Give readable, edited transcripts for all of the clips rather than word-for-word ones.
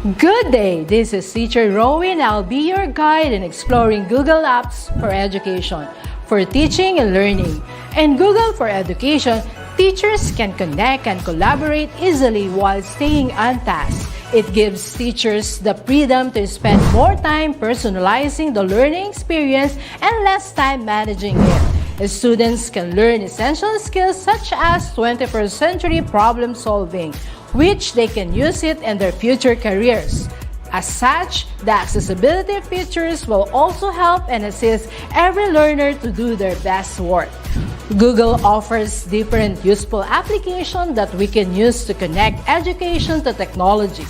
Good day, this is Teacher Rowan. I'll be your guide in exploring Google Apps for education, for teaching and learning. In Google for Education, teachers can connect and collaborate easily while staying on task. It gives teachers the freedom to spend more time personalizing the learning experience and less time managing it. Students can learn essential skills such as 21st century problem solving, which they can use it in their future careers. As such, the accessibility features will also help and assist every learner to do their best work. Google offers different useful applications that we can use to connect education to technology.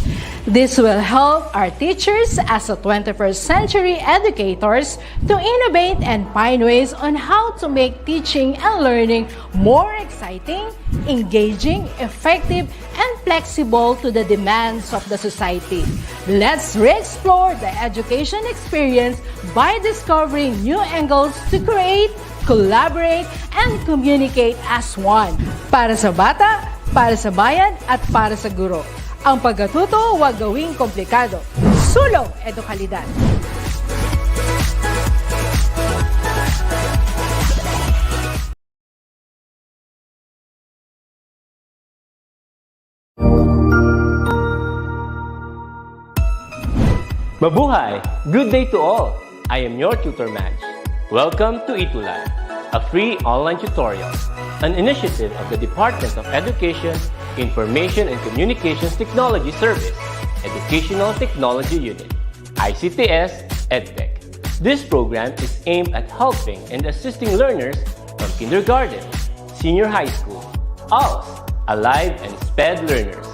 This will help our teachers as a 21st century educators to innovate and find ways on how to make teaching and learning more exciting, engaging, effective, and flexible to the demands of the society. Let's re-explore the education experience by discovering new angles to create, collaborate, and communicate as one. Para sa bata, para sa bayan, at para sa guro. Ang pagkatuto, huwag gawing komplikado. Sulong edukalidad. Mabuhay! Good day to all! I am your tutor Madge. Welcome to ETUlay, a free online tutorial, an initiative of the Department of Education, Information and Communications Technology Service, Educational Technology Unit, SHS-Edtech. This program is aimed at helping and assisting learners from kindergarten, senior high school, ALS, Alive, and SPED learners.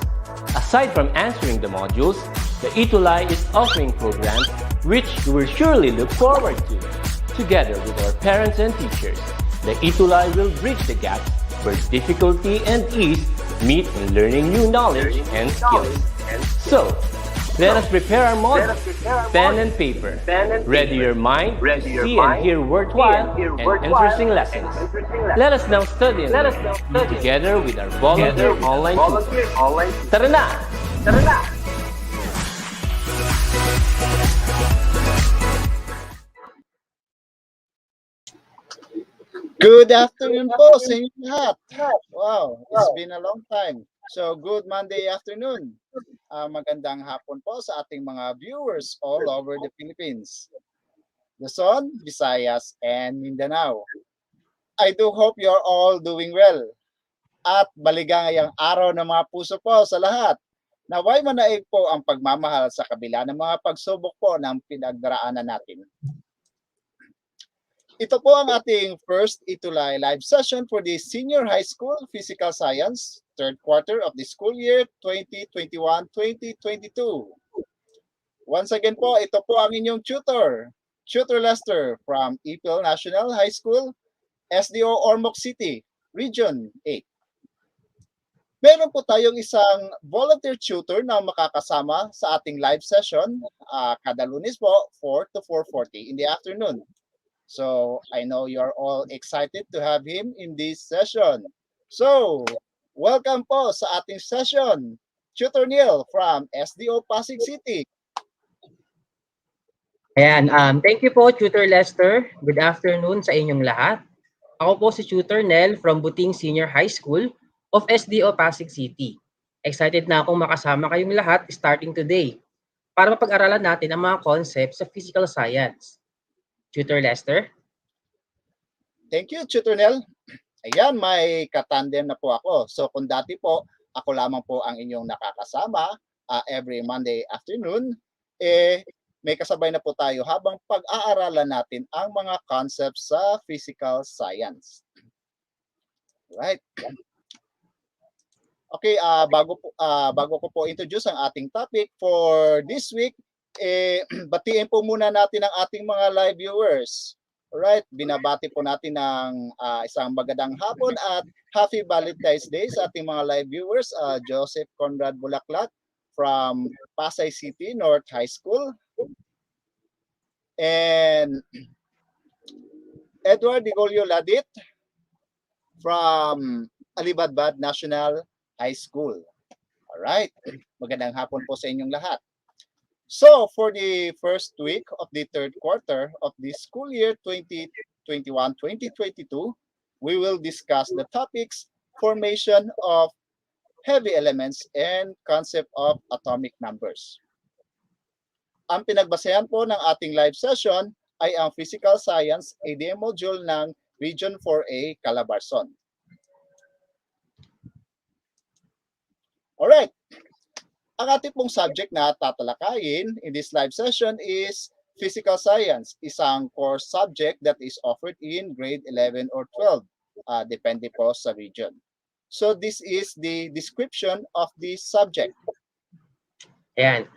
Aside from answering the modules, the ETUlay is offering programs which you will surely look forward to. Together with our parents and teachers, the ETUlay will bridge the gap where difficulty and ease meet in learning new knowledge and skills. So, let us prepare our module, pen and paper. Ready your mind to see and hear worthwhile and interesting lessons. Let us now study and learn together with our volunteer online tutors. Tara na! Tara na! Good afternoon po sa inyo lahat. Wow, it's been a long time. So, good Monday afternoon. Magandang hapon po sa ating mga viewers all over the Philippines, Luzon, Visayas, and Mindanao. I do hope you're all doing well. At maligayang araw ng mga puso po sa lahat. Naway manaig po ang pagmamahal sa kabila ng mga pagsubok po ng pinagdaraanan natin. Ito po ang ating first ETUlay live session for the Senior High School Physical Science, third quarter of the school year 2021-2022. Once again po, ito po ang inyong tutor, Tutor Lester from ETUlay National High School, SDO Ormoc City, Region 8. Meron po tayong isang volunteer tutor na makakasama sa ating live session kada Lunes po, 4 to 4:40 in the afternoon. So, I know you're all excited to have him in this session. So, welcome po sa ating session, Tutor Neil from SDO Pasig City. Ayan, thank you po, Tutor Lester. Good afternoon sa inyong lahat. Ako po si Tutor Nel from Buting Senior High School of SDO Pasig City. Excited na akong makasama kayong lahat starting today para mapag-aralan natin ang mga concepts sa physical science. Tutor Lester? Thank you, Tutor Nel. Ayan, may katandem na po ako. So kung dati po, ako lamang po ang inyong nakakasama every Monday afternoon, may kasabay na po tayo habang pag-aaralan natin ang mga concepts sa physical science. Right. Okay, bago ko po introduce ang ating topic for this week, batiin po muna natin ang ating mga live viewers. Alright, binabati po natin ng isang magandang hapon at Happy Valentine's Day sa ating mga live viewers. Joseph Conrad Bulaklak from Pasay City North High School. And Edward Digolio Ladit from Alibadbad National High School. Alright, magandang hapon po sa inyong lahat. So for the first week of the third quarter of the school year 2021-2022, we will discuss the topics formation of heavy elements and concept of atomic numbers. Ang pinagbasehan po ng ating live session ay ang Physical Science ADM module ng Region 4A Calabarzon. Alright, ang ating pong subject na tatalakayin in this live session is Physical Science, isang core subject that is offered in grade 11 or 12, depende po sa region. So this is the description of the subject. Ayan.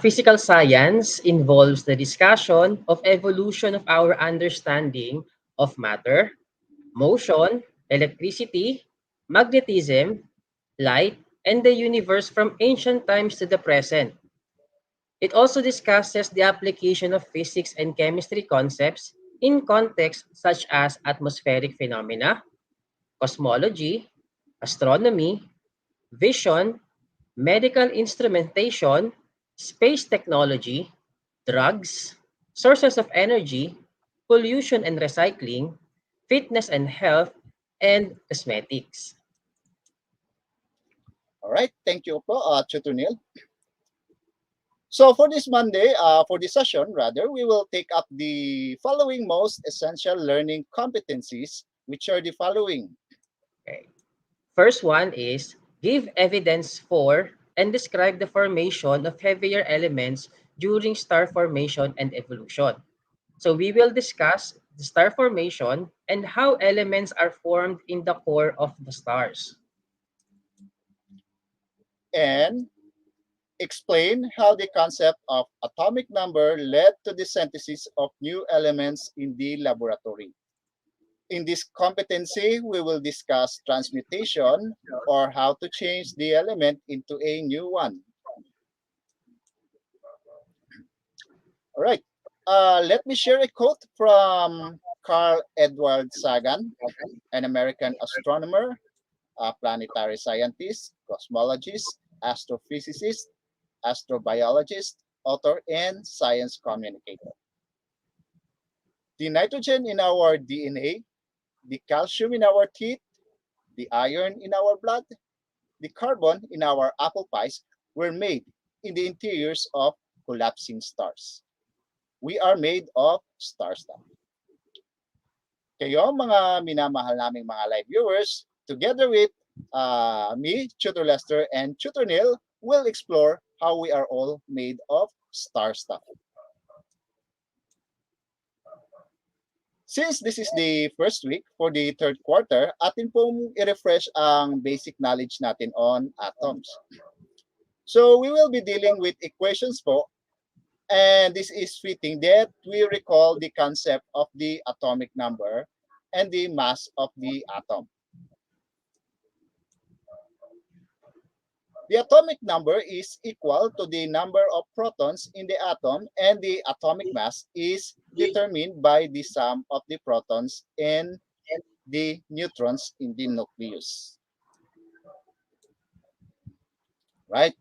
Physical science involves the discussion of evolution of our understanding of matter, motion, electricity, magnetism, light, and the universe from ancient times to the present. It also discusses the application of physics and chemistry concepts in contexts such as atmospheric phenomena, cosmology, astronomy, vision, medical instrumentation, space technology, drugs, sources of energy, pollution and recycling, fitness and health, and cosmetics. All right, thank you po, Tutor Neil. So for this Monday, for this session rather, we will take up the following most essential learning competencies, which are the following. Okay. First one is give evidence for and describe the formation of heavier elements during star formation and evolution. So we will discuss the star formation and how elements are formed in the core of the stars. And explain how the concept of atomic number led to the synthesis of new elements in the laboratory. In this competency, we will discuss transmutation or how to change the element into a new one. All right, let me share a quote from Carl Edward Sagan, an American astronomer, a planetary scientist, cosmologist, astrophysicist, astrobiologist, author, and science communicator. The nitrogen in our DNA, the calcium in our teeth, the iron in our blood, the carbon in our apple pies were made in the interiors of collapsing stars. We are made of star stuff. Kayo, mga minamahal naming mga live viewers, together with me, Tutor Lester, and Tutor Neil, will explore how we are all made of star stuff. Since this is the first week for the third quarter, atin pong i-refresh ang basic knowledge natin on atoms. So we will be dealing with equations po, and this is fitting that we recall the concept of the atomic number and the mass of the atom. The atomic number is equal to the number of protons in the atom, and the atomic mass is determined by the sum of the protons and the neutrons in the nucleus. Right?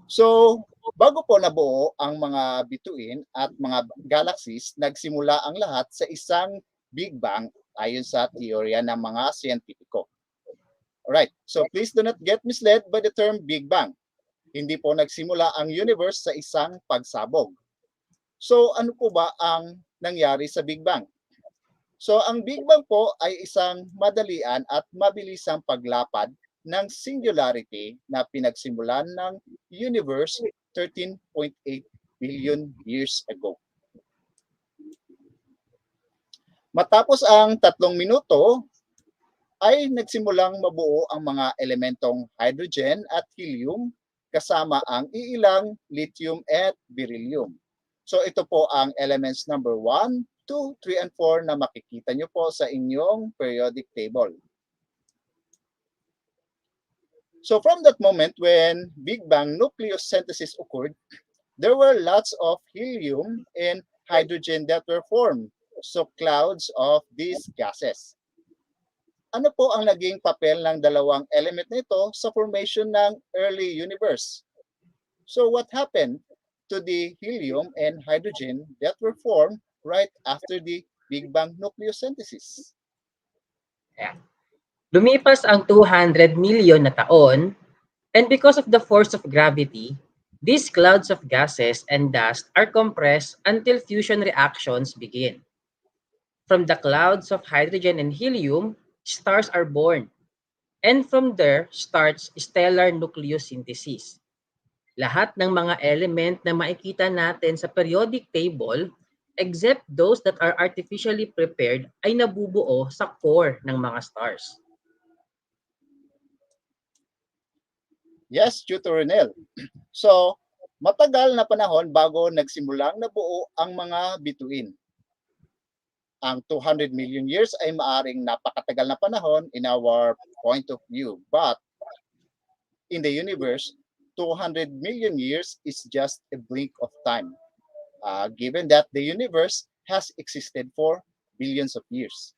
So, bago po nabuo ang mga bituin at mga galaxies, nagsimula ang lahat sa isang Big Bang ayon sa teorya ng mga siyentipiko. Alright, so please do not get misled by the term Big Bang. Hindi po nagsimula ang universe sa isang pagsabog. So ano po ba ang nangyari sa Big Bang? So ang Big Bang po ay isang madalian at mabilisang paglapad ng singularity na pinagsimulan ng universe 13.8 billion years ago. Matapos ang 3 minuto, ay nagsimulang mabuo ang mga elementong hydrogen at helium kasama ang iilang lithium at beryllium. So ito po ang elements number 1, 2, 3, and 4 na makikita nyo po sa inyong periodic table. So from that moment when Big Bang nucleosynthesis occurred, there were lots of helium and hydrogen that were formed. So clouds of these gases. Ano po ang naging papel ng dalawang element nito sa formation ng early universe? So what happened? to the helium and hydrogen that were formed right after the Big Bang nucleosynthesis. Yeah. Lumipas ang 200 million na taon, and because of the force of gravity, these clouds of gases and dust are compressed until fusion reactions begin. From the clouds of hydrogen and helium, stars are born. And from there starts stellar nucleosynthesis. Lahat ng mga element na makikita natin sa periodic table, except those that are artificially prepared, ay nabubuo sa core ng mga stars. Yes, Tutor Renel. So, matagal na panahon bago nagsimulang nabuo ang mga bituin. Ang 200 million years ay maaring napakatagal na panahon in our point of view. But in the universe, 200 million years is just a blink of time, given that the universe has existed for billions of years.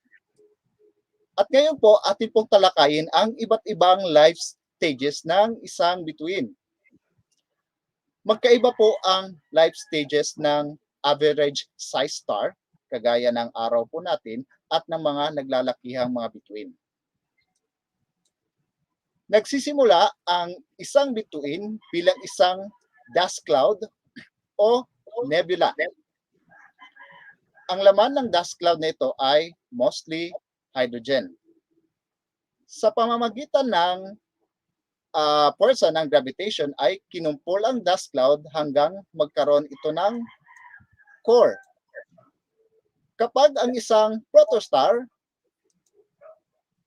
At ngayon po, atin pong talakayin ang iba't ibang life stages ng isang bituin. Magkaiba po ang life stages ng average size star, kagaya ng araw po natin, at ng mga naglalakihang mga bituin. Nagsisimula ang isang bituin bilang isang dust cloud o nebula. Ang laman ng dust cloud na ito ay mostly hydrogen. Sa pamamagitan ng puwersa ng gravitation ay kinumpol ang dust cloud hanggang magkaroon ito ng core. Kapag ang isang protostar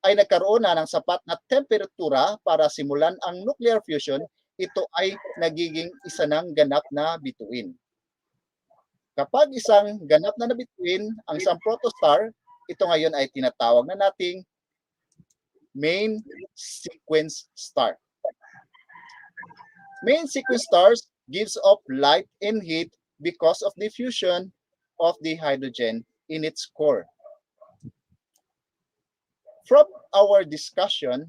ay nagkaroon na ng sapat na temperatura para simulan ang nuclear fusion, ito ay nagiging isa ng ganap na bituin. Kapag isang ganap na bituin ang isang protostar, ito ngayon ay tinatawag na nating main sequence star. Main sequence stars gives off light and heat because of the fusion of the hydrogen in its core. From our discussion,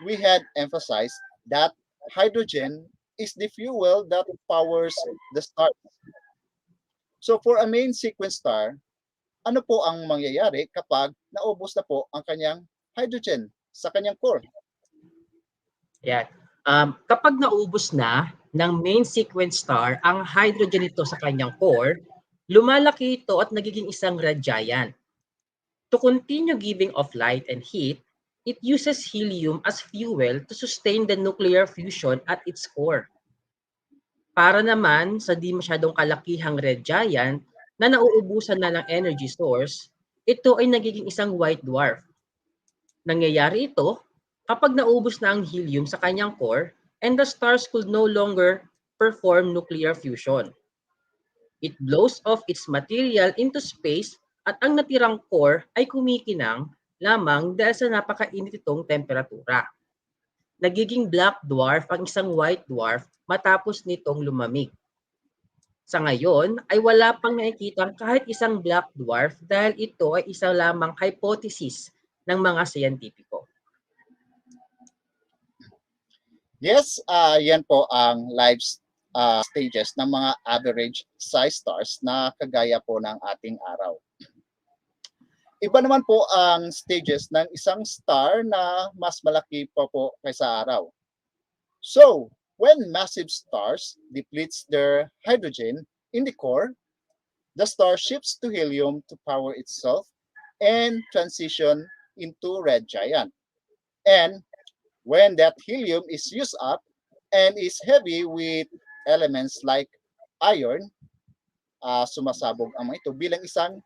we had emphasized that hydrogen is the fuel that powers the stars. So for a main sequence star, ano po ang mangyayari kapag naubos na po ang kanyang hydrogen sa kanyang core? Yan. Kapag naubos na ng main sequence star ang hydrogen nito sa kanyang core, lumalaki ito at nagiging isang red giant. To continue giving off light and heat, it uses helium as fuel to sustain the nuclear fusion at its core. Para naman sa di masyadong kalakihang red giant na nauubusan na ng energy source, ito ay nagiging isang white dwarf. Nangyayari ito kapag naubos na ang helium sa kanyang core and the stars could no longer perform nuclear fusion. It blows off its material into space at ang natirang core ay kumikinang lamang dahil sa napakainit itong temperatura. Nagiging black dwarf ang isang white dwarf matapos nitong lumamig. Sa ngayon ay wala pang nakikitang kahit isang black dwarf dahil ito ay isa lamang hypothesis ng mga siyentipiko. Yes, yan po ang life stages ng mga average size stars na kagaya po ng ating araw. Iba naman po ang stages ng isang star na mas malaki pa po kaysa araw. So, when massive stars depletes their hydrogen in the core, the star shifts to helium to power itself and transition into red giant. And when that helium is used up and is heavy with elements like iron, sumasabog ang mga ito bilang isang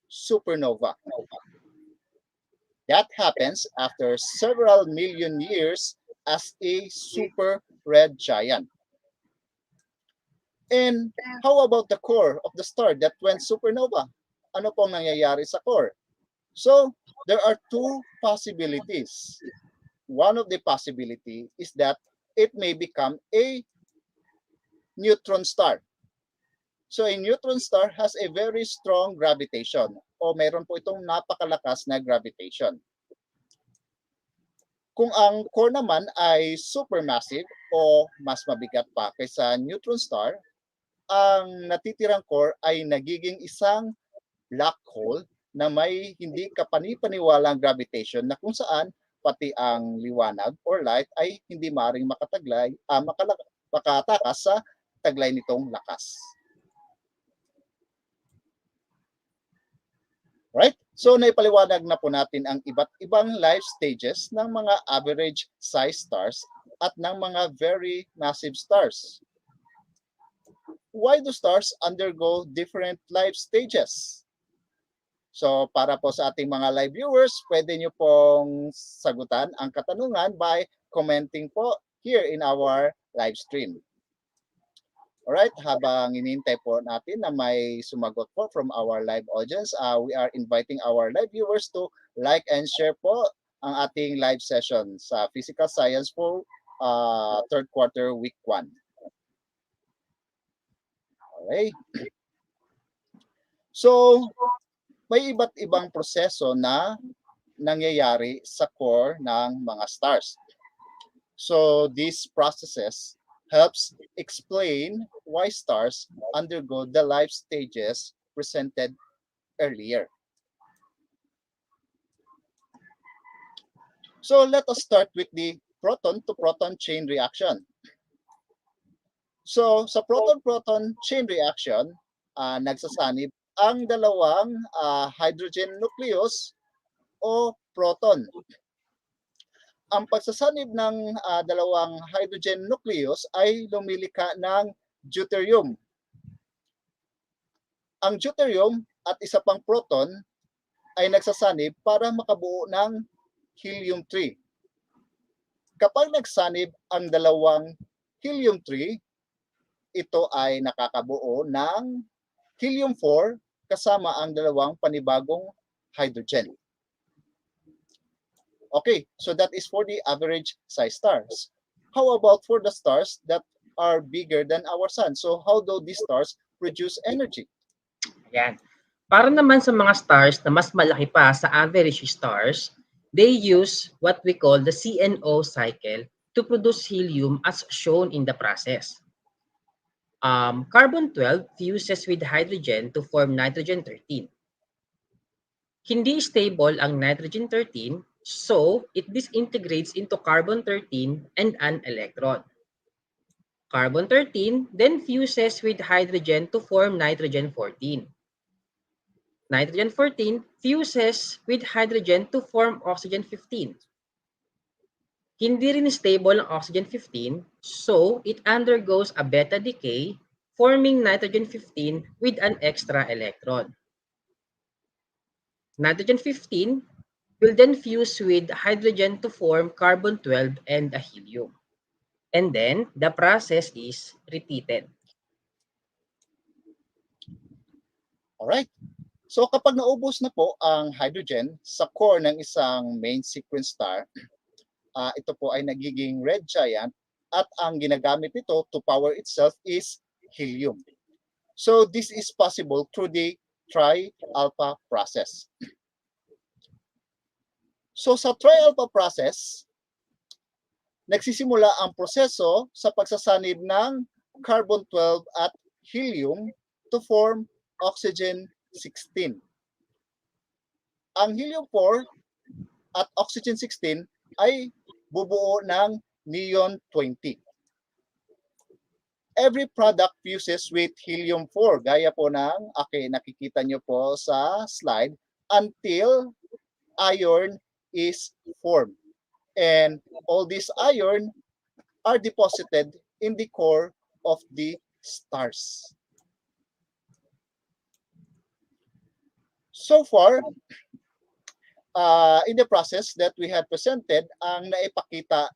supernova. That happens after several million years as a super red giant. And how about the core of the star that went supernova? Ano pong nangyayari sa core? So, there are two possibilities. One of the possibility is that it may become a neutron star. So a neutron star has a very strong gravitation o mayroon po itong napakalakas na gravitation. Kung ang core naman ay supermassive o mas mabigat pa kaysa neutron star, ang natitirang core ay nagiging isang black hole na may hindi kapani-paniwalang gravitation na kung saan pati ang liwanag or light ay hindi maaaring makatakas sa taglay nitong lakas. Right? So naipaliwanag na po natin ang iba't ibang life stages ng mga average size stars at ng mga very massive stars. Why do stars undergo different life stages? So para po sa ating mga live viewers, pwede nyo pong sagutan ang katanungan by commenting po here in our live stream. Alright, habang inintay po natin na may sumagot po from our live audience, we are inviting our live viewers to like and share po ang ating live session sa Physical Science po third quarter week 1. Okay. So, may iba't ibang proseso na nangyayari sa core ng mga stars. So these processes helps explain why stars undergo the life stages presented earlier. So let us start with the proton-to-proton chain reaction. So sa proton-proton chain reaction, nagsasanib ang dalawang hydrogen nucleus o proton. Ang pagsasanib ng dalawang hydrogen nucleus ay lumilika ng deuterium. Ang deuterium at isa pang proton ay nagsasanib para makabuo ng helium-3. Kapag nagsanib ang dalawang helium-3, ito ay nakakabuo ng helium-4 kasama ang dalawang panibagong hydrogen. Okay, so that is for the average size stars. How about for the stars that are bigger than our sun? So how do these stars produce energy? Ayan. Para naman sa mga stars na mas malaki pa sa average stars, they use what we call the CNO cycle to produce helium as shown in the process. Carbon-12 fuses with hydrogen to form nitrogen-13. Hindi stable ang nitrogen-13, so it disintegrates into carbon-13 and an electron. Carbon-13 then fuses with hydrogen to form nitrogen-14. Nitrogen-14 fuses with hydrogen to form oxygen-15. Hindi rin stable ang oxygen-15, so it undergoes a beta decay, forming nitrogen-15 with an extra electron. Nitrogen-15 will then fuse with hydrogen to form carbon-12 and a helium. And then, the process is repeated. Alright. So kapag naubos na po ang hydrogen sa core ng isang main sequence star, ito po ay nagiging red giant at ang ginagamit nito to power itself is helium. So this is possible through the tri-alpha process. So sa tri-alpha process, nagsisimula ang proseso sa pagsasanib ng carbon-12 at helium to form oxygen-16. Ang helium-4 at oxygen-16 ay bubuo ng neon-20. Every product fuses with helium-4, gaya po ng nakikita nyo po sa slide, until iron is formed. And all these iron are deposited in the core of the stars. So far, in the process that we have presented, ang naipakita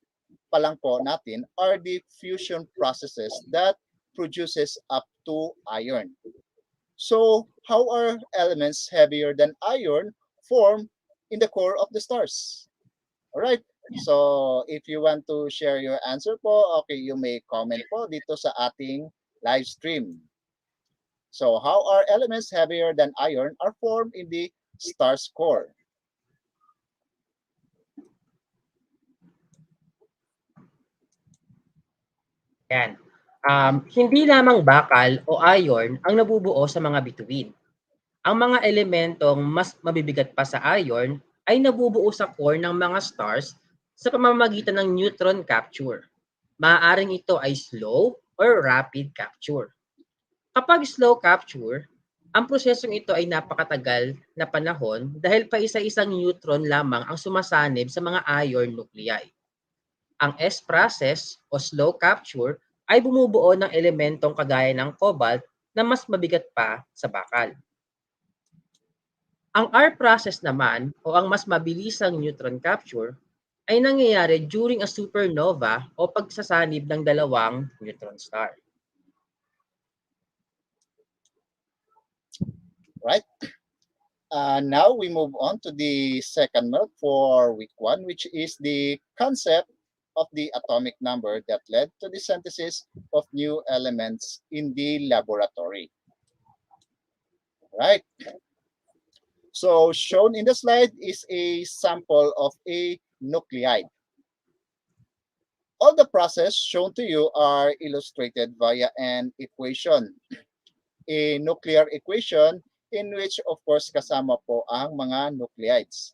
pa lang po natin are the fusion processes that produces up to iron. So how are elements heavier than iron formed in the core of the stars? Alright, so if you want to share your answer po, okay, you may comment po dito sa ating live stream. So how are elements heavier than iron are formed in the star's core? Yan. Hindi lamang bakal o iron ang nabubuo sa mga bituin. Ang mga elementong mas mabibigat pa sa iron ay nabubuo sa core ng mga stars sa pamamagitan ng neutron capture. Maaaring ito ay slow or rapid capture. Kapag slow capture, ang prosesong ito ay napakatagal na panahon dahil pa isa-isang neutron lamang ang sumasanib sa mga iron nuclei. Ang S-process o slow capture ay bumubuo ng elementong kagaya ng cobalt na mas mabigat pa sa bakal. Ang R-process naman o ang mas mabilisang neutron capture ay nangyayari during a supernova o pagsasanib ng dalawang neutron star. Right? Now we move on to the second note for week 1, which is the concept of the atomic number that led to the synthesis of new elements in the laboratory. Right? So shown in the slide is a sample of a nuclide. All the process shown to you are illustrated via an equation. A nuclear equation in which of course kasama po ang mga nuclides.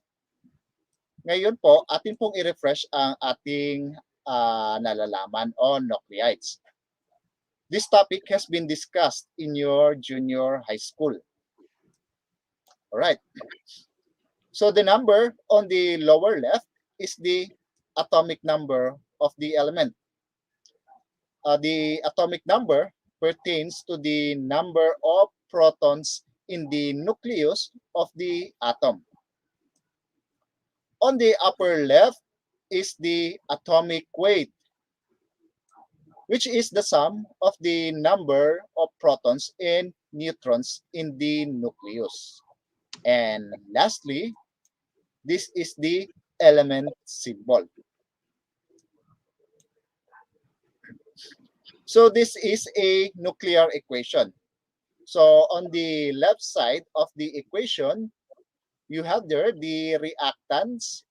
Ngayon po, atin pong i-refresh ang ating nalalaman on nuclides. This topic has been discussed in your junior high school. All right. So the number on the lower left is the atomic number of the element. The atomic number pertains to the number of protons in the nucleus of the atom. On the upper left is the atomic weight, which is the sum of the number of protons and neutrons in the nucleus. And lastly, this is the element symbol. So this is a nuclear equation. So on the left side of the equation, you have there the reactants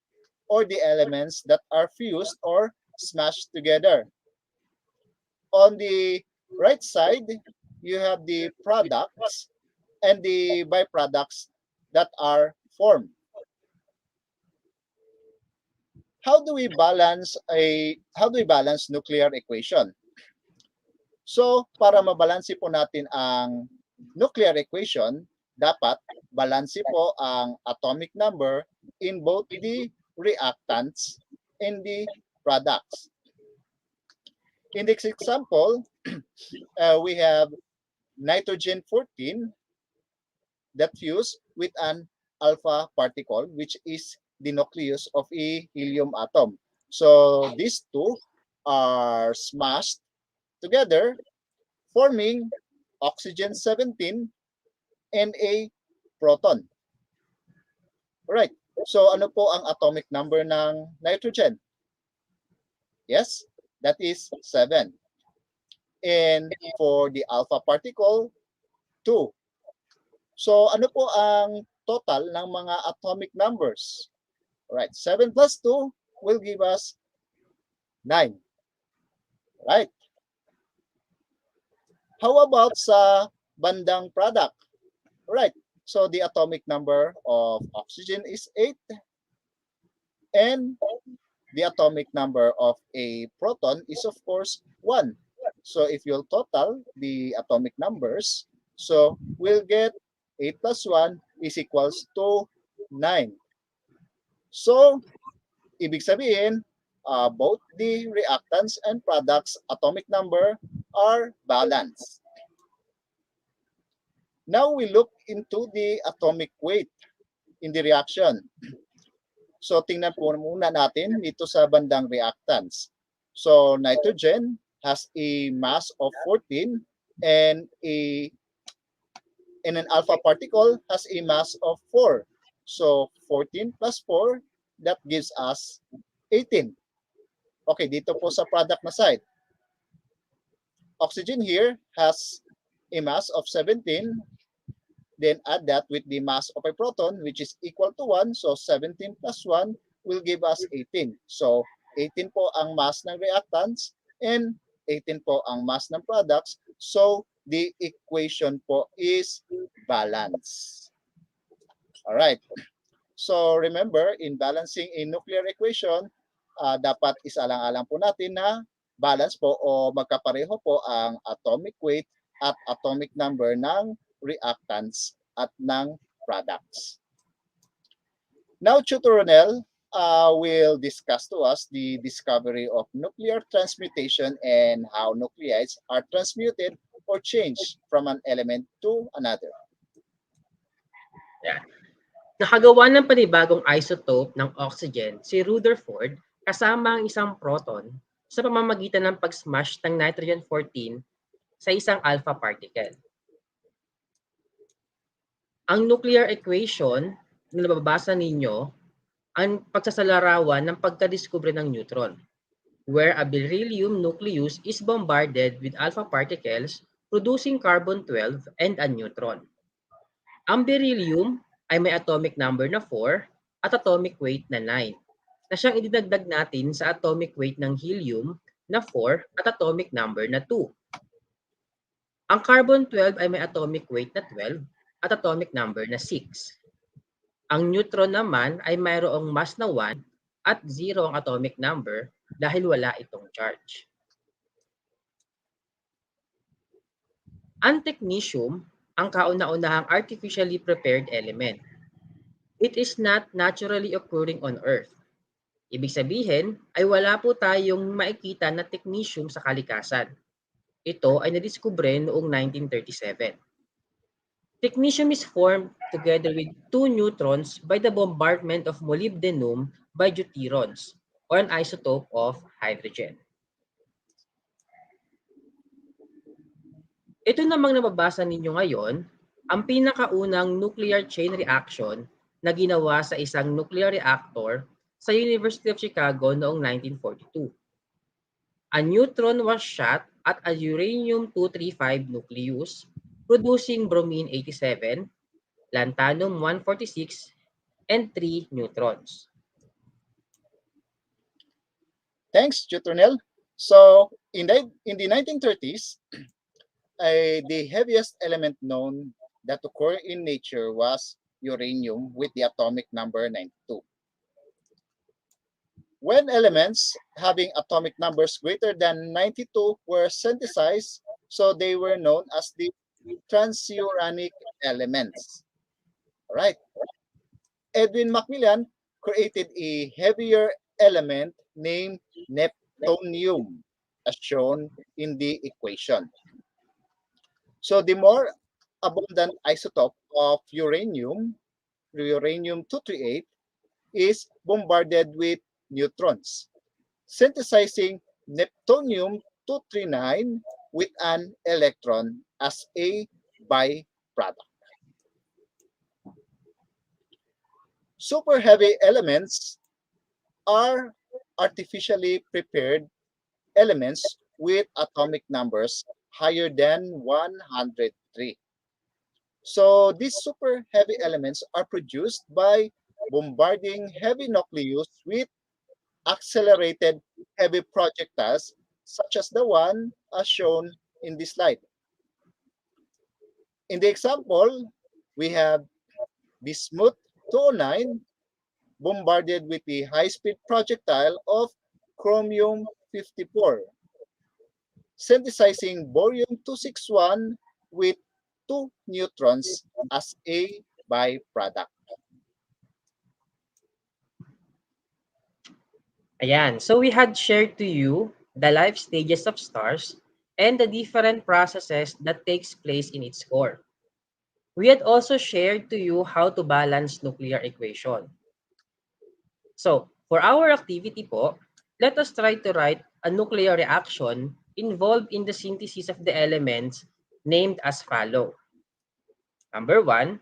or the elements that are fused or smashed together. On the right side, you have the products and the byproducts that are formed. How do we balance nuclear equation? So, para mabalanse po natin ang nuclear equation, dapat balanse po ang atomic number in both the reactants and the products. In this example, we have nitrogen 14 that fuse with an alpha particle, which is the nucleus of a helium atom. So these two are smashed together, forming oxygen 17 and a proton. Right. So ano po ang atomic number ng nitrogen? Yes, that is 7. And for the alpha particle, 2. So ano po ang total ng mga atomic numbers? Right, 7 plus 2 will give us 9. Right. How about sa bandang product? Right. So the atomic number of oxygen is 8 and the atomic number of a proton is of course 1. So if you'll total the atomic numbers, so we'll get 8 plus 1 is equals to 9. So ibig sabihin, both the reactants and products atomic number are balanced. Now we look into the atomic weight in the reaction. So tingnan po muna natin dito sa bandang reactants. So nitrogen has a mass of 14 and an alpha particle has a mass of 4. So 14 plus 4, that gives us 18. Okay, dito po sa product na side. Oxygen here has a mass of 17. Then add that with the mass of a proton, which is equal to 1. So 17 plus 1 will give us 18. So 18 po ang mass ng reactants and 18 po ang mass ng products. So, the equation po is balance. Alright. So, remember, in balancing a nuclear equation, dapat isalang-alang po natin na balance po o magkapareho po ang atomic weight at atomic number ng reactants at ng products. Now, Tutor Ronel will discuss to us the discovery of nuclear transmutation and how nuclides are transmuted or changed from an element to another. Yan. Nakagawa ng panibagong isotope ng oxygen si Rutherford kasama ang isang proton sa pamamagitan ng pag-smash ng nitrogen-14 sa isang alpha particle. Ang nuclear equation na nababasa ninyo ang pagsasalarawan ng pagkadiskubre ng neutron, where a beryllium nucleus is bombarded with alpha particles producing carbon-12 and a neutron. Ang beryllium ay may atomic number na 4 at atomic weight na 9, na siyang idinagdag natin sa atomic weight ng helium na 4 at atomic number na 2. Ang carbon-12 ay may atomic weight na 12 at atomic number na 6. Ang neutron naman ay mayroong mass na 1 at 0 ang atomic number dahil wala itong charge. Ang technetium ang kauna-unahang artificially prepared element. It is not naturally occurring on Earth. Ibig sabihin ay wala po tayong makikita na technetium sa kalikasan. Ito ay nadiskubre noong 1937. Technetium is formed together with two neutrons by the bombardment of molybdenum by deuterons, or an isotope of hydrogen. Ito namang nababasa ninyo ngayon, ang pinakaunang nuclear chain reaction na ginawa sa isang nuclear reactor sa University of Chicago noong 1942. A neutron was shot at a uranium-235 nucleus producing bromine-87, lanthanum-146, and 3 neutrons. Thanks, Tutor Nel. So, in the 1930s, the heaviest element known that occur in nature was uranium with the atomic number 92. When elements having atomic numbers greater than 92 were synthesized, so they were known as the transuranic elements. All right. Edwin Macmillan created a heavier element named neptunium, as shown in the equation. So the more abundant isotope of uranium, uranium-238, is bombarded with neutrons, synthesizing neptunium-239 with an electron as a byproduct. Super heavy elements are artificially prepared elements with atomic numbers higher than 103. So these super heavy elements are produced by bombarding heavy nucleus with accelerated heavy projectiles such as the one as shown in this slide. In the example, we have Bismuth 209 bombarded with the high-speed projectile of chromium-54, synthesizing borium-261 with 2 neutrons as a byproduct. Ayan, so we had shared to you the life stages of stars and the different processes that takes place in its core. We had also shared to you how to balance nuclear equation. So, for our activity po, let us try to write a nuclear reaction involved in the synthesis of the elements named as follow. Number 1,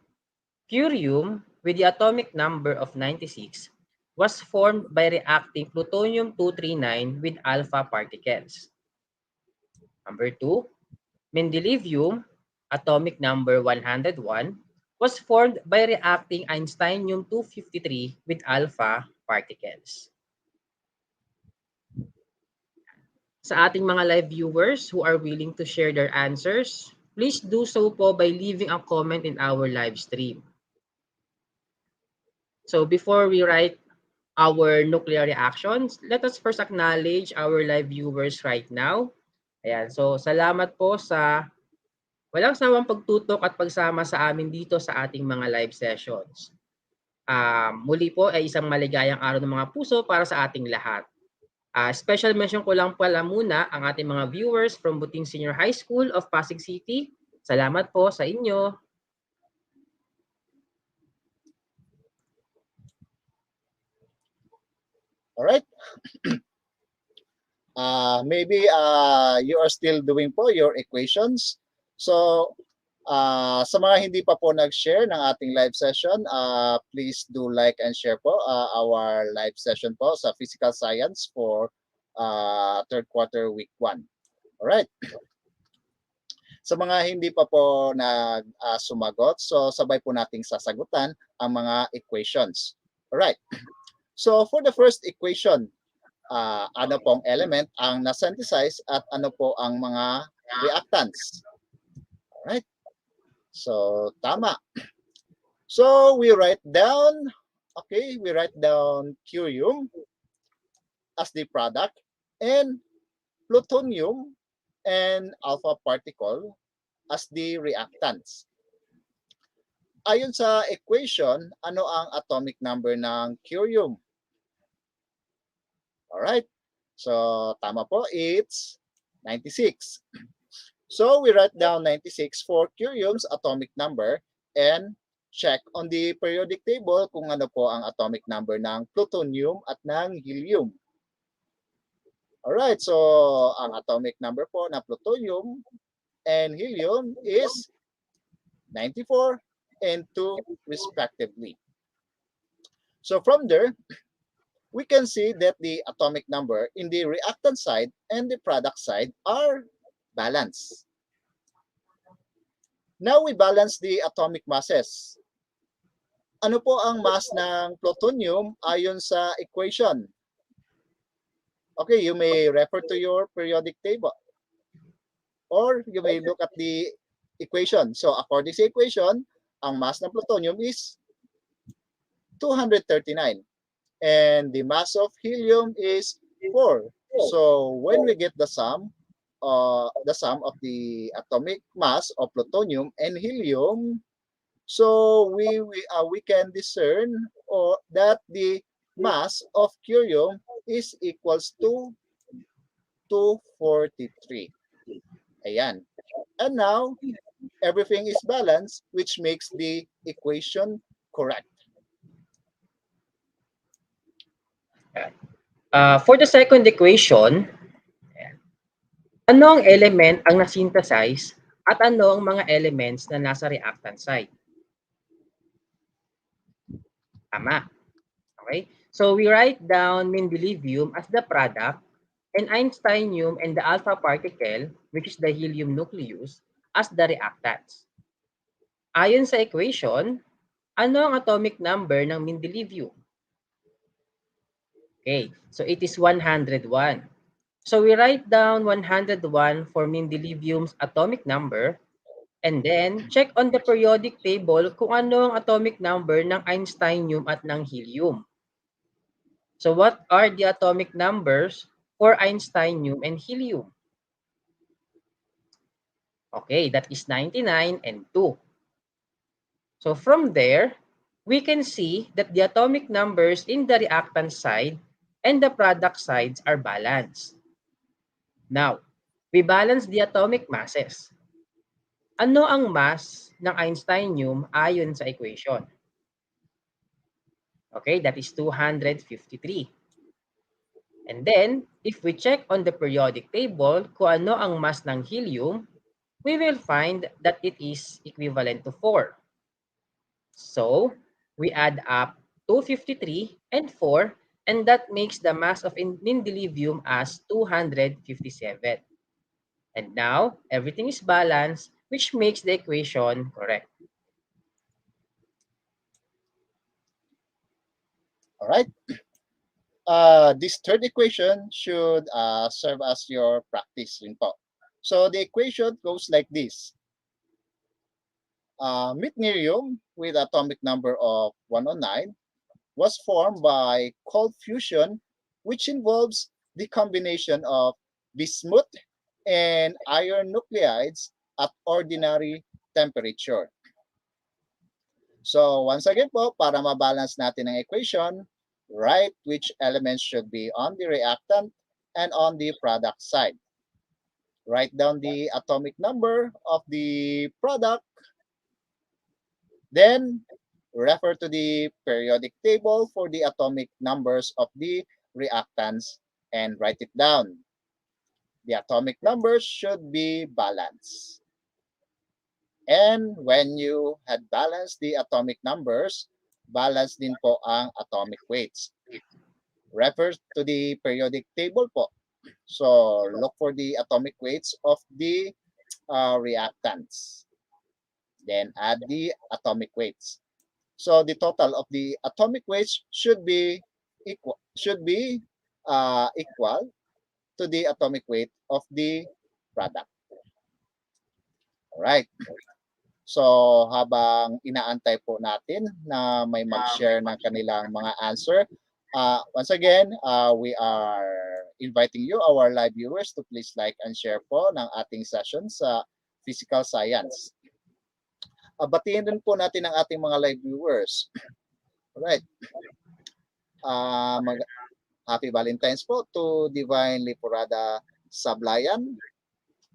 curium with the atomic number of 96 was formed by reacting plutonium-239 with alpha particles. Number 2, mendelevium, atomic number 101, was formed by reacting einsteinium-253 with alpha particles. Sa ating mga live viewers who are willing to share their answers, please do so po by leaving a comment in our live stream. So before we write our nuclear reactions, let us first acknowledge our live viewers right now. Ayan, so salamat po sa walang sawang pagtutok at pagsama sa amin dito sa ating mga live sessions. Muli po ay isang maligayang araw ng mga puso para sa ating lahat. Special mention ko lang pala muna ang ating mga viewers from Buting Senior High School of Pasig City. Salamat po sa inyo. Alright. Maybe you are still doing po your equations. So, sa mga hindi pa po nag-share ng ating live session, please do like and share po our live session po sa Physical Science for third quarter week 1. Alright. Sa mga hindi pa po sumagot, so sabay po nating sasagutan ang mga equations. Alright. So for the first equation, ano pong element ang na-synthesize at ano po ang mga reactants. Alright. So tama. So we write down curium as the product and plutonium and alpha particle as the reactants. Ayon sa equation, ano ang atomic number ng curium? Alright. So, tama po. It's 96. So, we write down 96 for curium's atomic number and check on the periodic table kung ano po ang atomic number ng plutonium at ng helium. Alright. So, ang atomic number po ng plutonium and helium is 94 and 2 respectively. So, from there, we can see that the atomic number in the reactant side and the product side are balanced. Now we balance the atomic masses. Ano po ang mass ng plutonium ayon sa equation? Okay, you may refer to your periodic table or you may look at the equation. So according to the equation, ang mass ng plutonium is 239. And the mass of helium is 4. So when we get the sum of the atomic mass of plutonium and helium, so we can discern that the mass of curium is equals to 243. Ayan. And now everything is balanced, which makes the equation correct. For the second equation, ano ang element ang na-synthesize at ano ang mga elements na nasa reactant side? Tama. Okay? So we write down mendelevium as the product and einsteinium and the alpha particle, which is the helium nucleus, as the reactants. Ayon sa equation, ano ang atomic number ng mendelevium? Okay, so it is 101. So we write down 101 for mendelevium's atomic number and then check on the periodic table kung ano ang atomic number ng einsteinium at ng helium. So what are the atomic numbers for einsteinium and helium? Okay, that is 99 and 2. So from there, we can see that the atomic numbers in the reactant side and the product sides are balanced. Now, we balance the atomic masses. Ano ang mass ng einsteinium ayon sa equation? Okay, that is 253. And then, if we check on the periodic table kung ano ang mass ng helium, we will find that it is equivalent to 4. So, we add up 253 and 4, and that makes the mass of mendelevium as 257. And now, everything is balanced, which makes the equation correct. All right. This third equation should serve as your practice rin po. So the equation goes like this. Meitnerium with atomic number of 109 was formed by cold fusion, which involves the combination of bismuth and iron nuclides at ordinary temperature. So once again po, para mabalance natin ang equation, write which elements should be on the reactant and on the product side. Write down the atomic number of the product, then refer to the periodic table for the atomic numbers of the reactants and write it down. The atomic numbers should be balanced. And when you had balanced the atomic numbers, balance din po ang atomic weights. Refer to the periodic table po. So look for the atomic weights of the reactants. Then add the atomic weights. So the total of the atomic weights should be equal to the atomic weight of the product. Alright. So habang inaantay po natin na may mag-share ng kanilang mga answer, once again, we are inviting you, our live viewers, to please like and share po ng ating session sa Physical Science. Batiin rin po natin ang ating mga live viewers. Alright. Happy Valentine's po to Divine Liporada Sablayan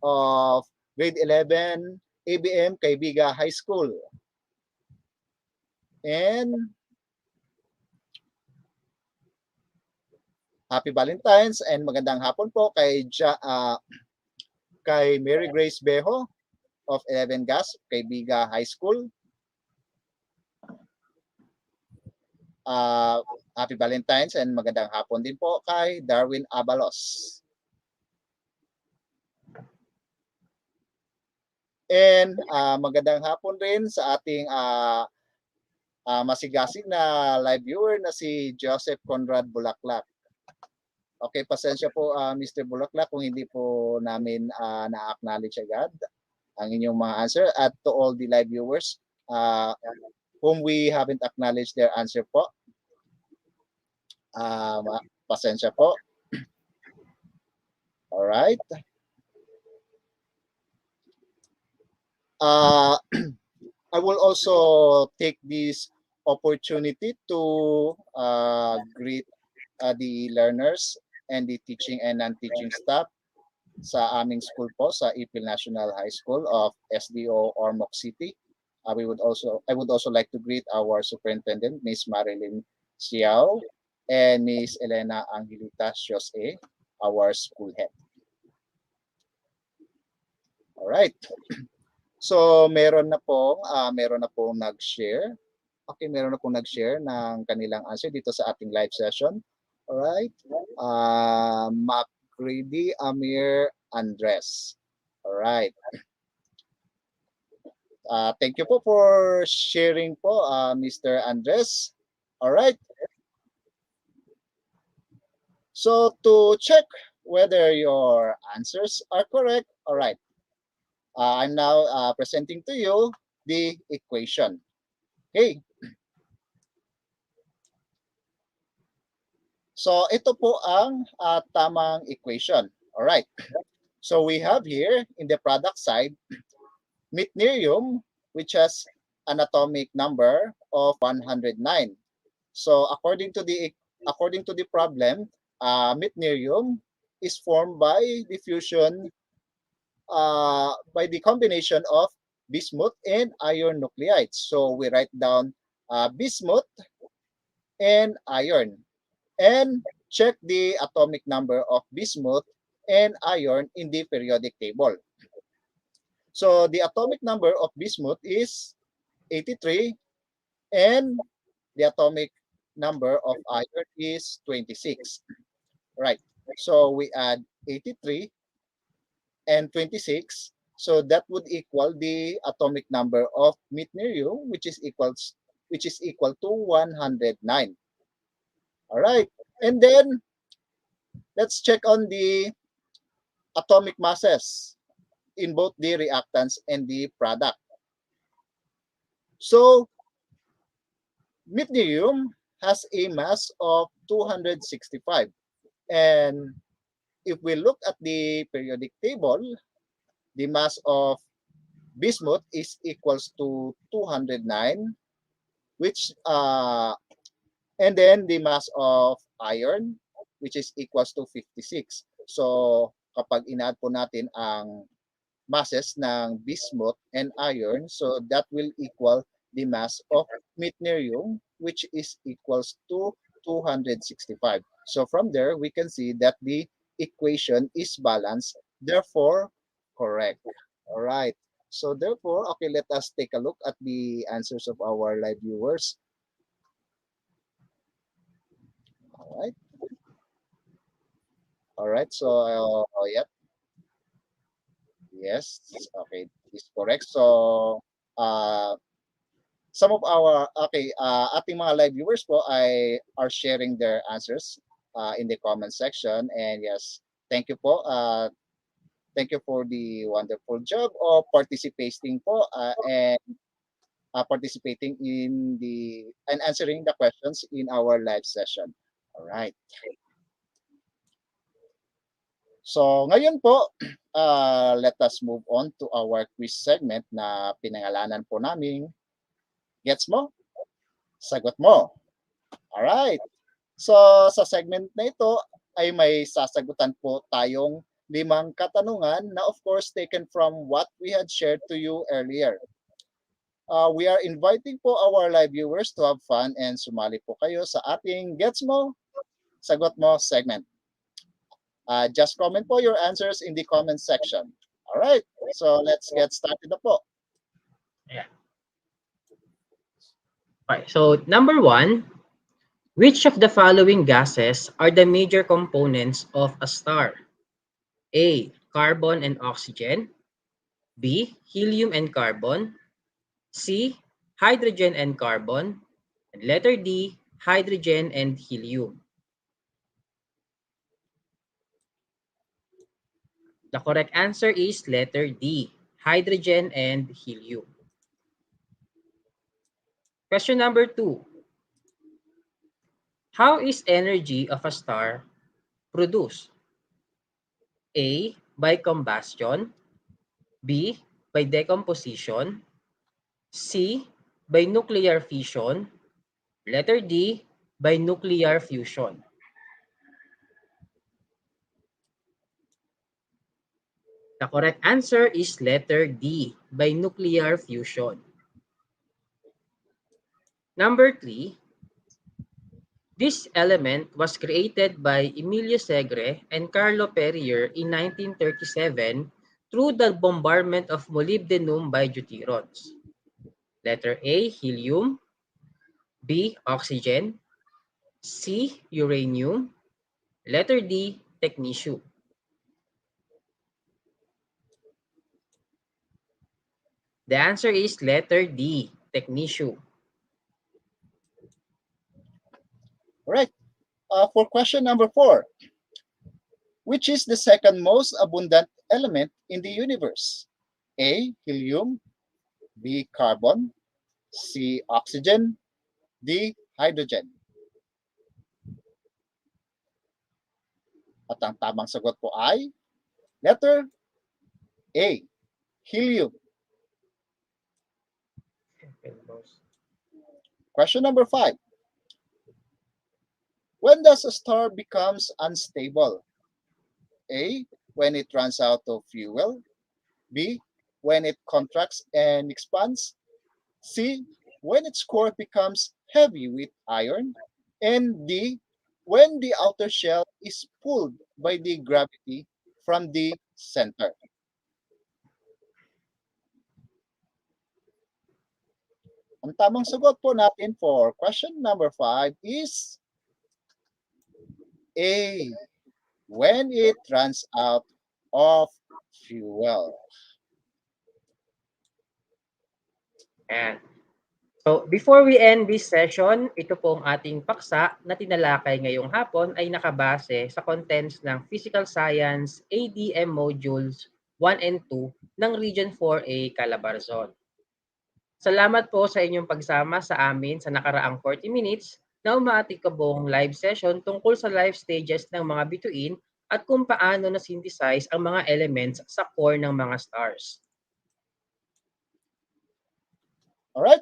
of grade 11 ABM Kaibiga High School. And happy Valentine's and magandang hapon po kay Mary Grace Bejo of 11 Gas Kaibiga High School. Happy Valentine's and magandang hapon din po kay Darwin Abalos. And magandang hapon rin sa ating masigasig na live viewer na si Joseph Conrad Bulaklak. Okay, pasensya po Mr. Bulaklak kung hindi po namin na-acknowledge agad ang inyong mga answer, at to all the live viewers whom we haven't acknowledged their answer po. Pasensya po. All right. I will also take this opportunity to greet the learners and the teaching and non-teaching staff sa aming school po sa ETUlay National High School of SDO Ormoc City. I would also like to greet our superintendent, Ms. Marilyn Xiao, and Ms. Elena Angelita Jose, our school head. All right. So meron na pong nag-share. Okay, meron na pong nag-share ng kanilang answer dito sa ating live session. All right. Macready Amir Andres. All right. Thank you po for sharing po, Mr. Andres. All right. So to check whether your answers are correct, all right. I'm now presenting to you the equation. Okay. So ito po ang tamang equation. All right. So we have here in the product side meitnerium, which has an atomic number of 109. So according to the problem, meitnerium is formed by the fusion by the combination of bismuth and iron nuclides. So we write down bismuth and iron and check the atomic number of bismuth and iron in the periodic table. So the atomic number of bismuth is 83 and the atomic number of iron is 26. Right. So we add 83 and 26. So that would equal the atomic number of meitnerium, which is equal to 109. All right. And then let's check on the atomic masses in both the reactants and the product. So Meitnerium has a mass of 265. And if we look at the periodic table, the mass of bismuth is equals to 209, which and then the mass of iron, which is equals to 56. So kapag inadd po natin ang masses ng bismuth and iron, so that will equal the mass of meitnerium, which is equals to 265. So from there, we can see that the equation is balanced, therefore correct. All right. So therefore, okay, let us take a look at the answers of our live viewers. All right. All right. So, yep. Yes. Okay. Is correct. So, uh, some of our ating mga live viewers po ay are sharing their answers in the comment section, and yes, thank you po, thank you for the wonderful job of participating po, and participating in the and answering the questions in our live session. All right, so ngayon po, let us move on to our quiz segment na pinangalanan po naming Gets Mo? Sagot Mo. Alright. So, sa segment na ito ay may sasagutan po tayong 5 katanungan na of course taken from what we had shared to you earlier. We are inviting po our live viewers to have fun and sumali po kayo sa ating Gets Mo, Sagot Mo segment. Just comment po your answers in the comment section. Alright. So, let's get started na po. Yeah. Okay, so number 1, which of the following gases are the major components of a star? A, carbon and oxygen. B, helium and carbon. C, hydrogen and carbon. And letter D, hydrogen and helium. The correct answer is letter D, hydrogen and helium. Question number 2. How is energy of a star produced? A, by combustion. B, by decomposition. C, by nuclear fission. Letter D, by nuclear fusion. The correct answer is letter D, by nuclear fusion. Number 3, this element was created by Emilio Segre and Carlo Perrier in 1937 through the bombardment of molybdenum by deuterons. Letter A, helium. B, oxygen. C, uranium. Letter D, technetium. The answer is letter D, technetium. All right. For question number 4, which is the second most abundant element in the universe? A, helium. B, carbon. C, oxygen. D, hydrogen. At ang tamang sagot po ay letter A, helium. Question number 5. When does a star becomes unstable? A, when it runs out of fuel. B, when it contracts and expands. C, when its core becomes heavy with iron. And D, when the outer shell is pulled by the gravity from the center. Ang tamang sagot po natin for question number 5 is A, when it runs out of fuel. And So, before we end this session, ito pong ating paksa na tinalakay ngayong hapon ay nakabase sa contents ng Physical Science ADM Modules 1 and 2 ng Region 4A Calabarzon. Salamat po sa inyong pagsama sa amin sa nakaraang 40 minutes na umaatikabong live session tungkol sa life stages ng mga bituin at kung paano na-synthesize ang mga elements sa core ng mga stars. Alright,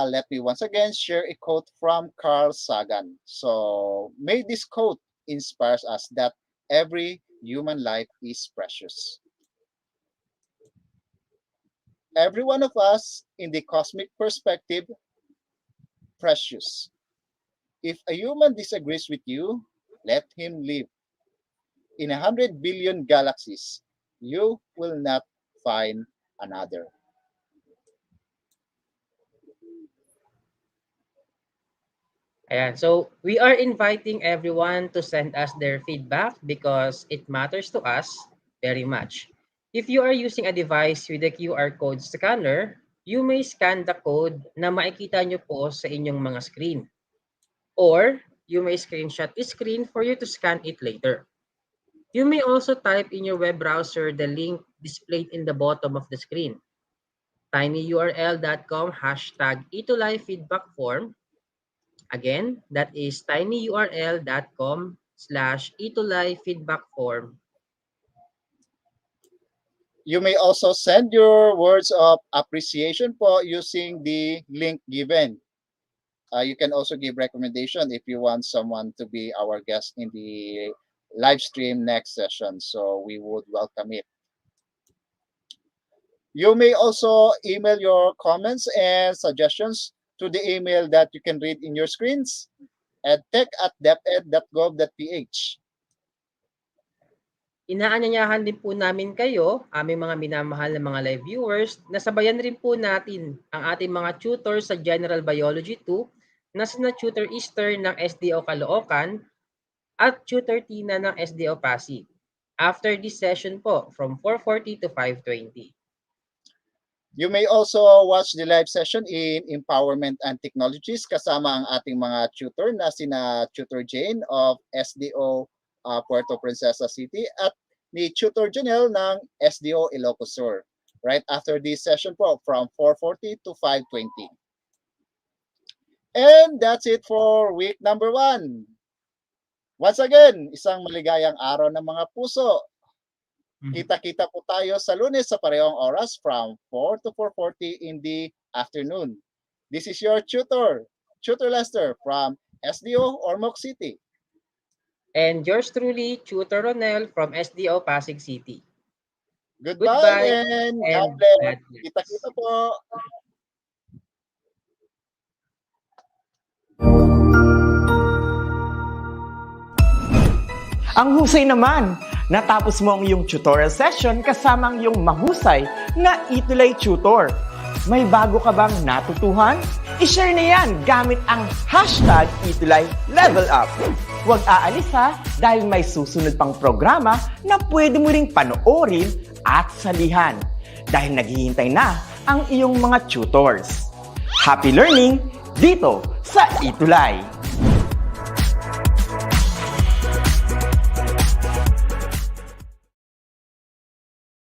let me once again share a quote from Carl Sagan. So, may this quote inspires us that every human life is precious. Every one of us in the cosmic perspective, precious. If a human disagrees with you, let him live. In 100 billion galaxies, you will not find another. Ayan, so we are inviting everyone to send us their feedback because it matters to us very much. If you are using a device with a QR code scanner, you may scan the code na makikita nyo po sa inyong mga screen. Or you may screenshot the screen for you to scan it later. You may also type in your web browser the link displayed in the bottom of the screen. tinyurl.com #ETUlay feedback form. Again, that is tinyurl.com/ETUlay feedback form. You may also send your words of appreciation po using the link given. You can also give recommendation if you want someone to be our guest in the live stream next session. So we would welcome it. You may also email your comments and suggestions to the email that you can read in your screens, edtech@deped.gov.ph. Inaanyayahan din po namin kayo, aming mga minamahal na mga live viewers, na sabayan rin po natin ang ating mga tutor sa General Biology 2 na sina Tutor Easter ng SDO Caloocan at Tutor Tina ng SDO Pasig. After this session po, from 4:40 to 5:20. You may also watch the live session in Empowerment and Technologies kasama ang ating mga tutor na sina Tutor Jane of SDO Puerto Princesa City at ni Tutor Janelle ng SDO Ilocos Sur. Right after this session po from 4:40 to 5:20. And that's it for week number 1. Once again, isang maligayang araw ng mga puso. Kita-kita po tayo sa Lunes sa parehong oras from 4 to 4:40 in the afternoon. This is your tutor, Tutor Lester from SDO Ormoc City. And yours truly, Tutor Ronel from SDO Pasig City. Goodbye and God bless. Kita-kita po. Ang husay naman! Natapos mo ang iyong tutorial session kasama ang iyong mahusay na ETUlay tutor. May bago ka bang natutuhan? I-share na yan gamit ang #ETUlayLevelUp. Huwag aalis ha dahil may susunod pang programa na pwede mo ring panoorin at salihan dahil naghihintay na ang iyong mga tutors. Happy learning dito sa ETUlay!